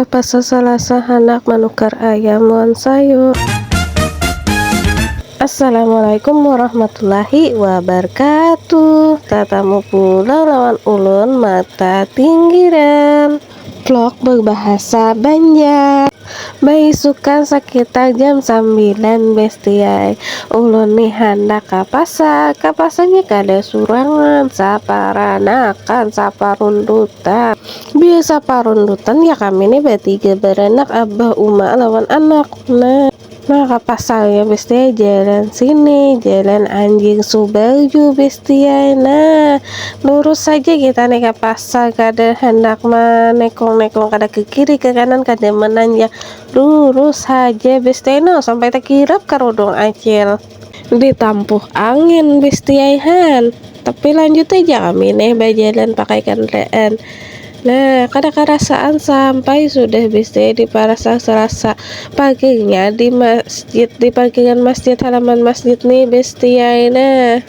Kapasa salasa hendak menukar ayam lawan sayur. Assalamualaikum warahmatullahi wabarakatuh. Tatamu pula lawan ulun mata tinggiran. Vlog berbahasa Banjar. Bayi sukan sekitar jam 9 bestiai. Ulun nih hendak kapasanya kada surangan saparanakan saparundutan. Biasa parundutan ya kami nih bertiga beranak abah uma lawan anak. Nah kapasarnya bestiai jalan sini, jalan anjing Subarju bestiai. Nah lurus saja kita nih ke pasar, kada hendak menekong-nekong, kada ke kiri ke kanan, kada menanjak, lurus saja bestiai. No sampai terkirap karodong acil ditampuh angin bestiai han. Tapi lanjut aja kami nih berjalan pakai kendaraan. Nah, kada kerasaan sampai sudah bestiai di Parasar Selasa paginya di masjid, di parkiran masjid, halaman masjid nih bestiai. Nah,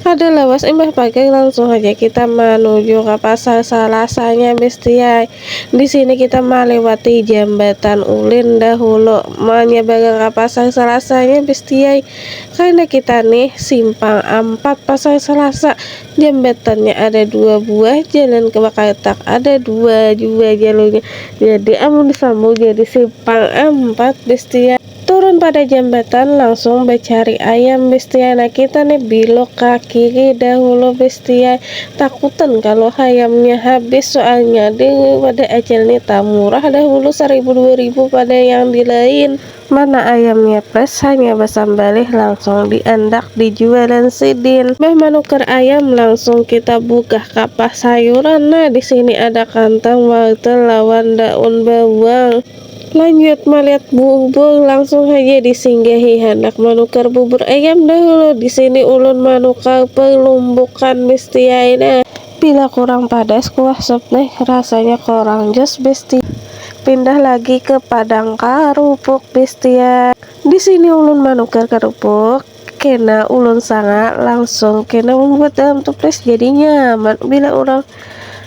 ada lawas embah pagi langsung aja kita menuju ke pasar Salasanya bestiai. Di sini kita melewati jembatan ulin dahulu menyeberang ke pasar Salasanya bestiai. Karena kita nih simpang 4 pasar Salasa. Jembatannya ada 2 buah, jalan ke Bakatak ada 2 juga jalurnya. Jadi amun disambung jadi simpang 4 bestiai. Turun pada jembatan langsung bercari ayam bestiai. Nah kita nih belok ke kiri dahulu bestiai. Takutan kalau ayamnya habis, soalnya di pada acil nih tak murah dahulu 1000-2000 pada yang di lain. Mana ayamnya plus hanya besambalih langsung diendak dijualan sidin. Menukar ayam langsung kita buka kapas sayuran. Nah di sini ada kantang, wortel, lawan daun bawang. Lanjut melihat bubur, langsung aja disinggahi hendak menukar bubur ayam dahulu. Di sini ulun menukar pelumbukan bestiai. Nah bila kurang padas kuah sup nih rasanya kurang jos besti. Pindah lagi ke padang kerupuk bestiai. Di sini ulun menukar kerupuk kena ulun sangat langsung kena membuat dalam tuples jadi nyaman bila orang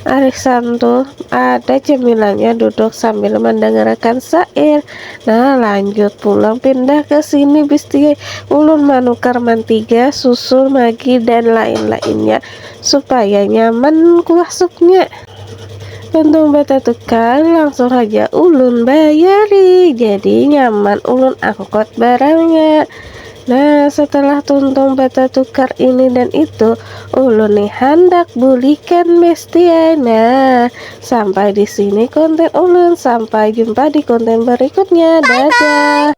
arisan tuh ada cemilannya duduk sambil mendengarkan syair. Nah lanjut pulang pindah ke sini bestiai. Ulun menukar mentega, susu, magi dan lain-lainnya supaya nyaman kuah supnya. Untung bata tukar langsung aja ulun bayari, jadi nyaman ulun angkot barangnya. Nah setelah tuntung bata tukar ini dan itu, ulun nih hendak bulikan bestiai. Nah sampai di sini konten ulun, sampai jumpa di konten berikutnya. Dadah.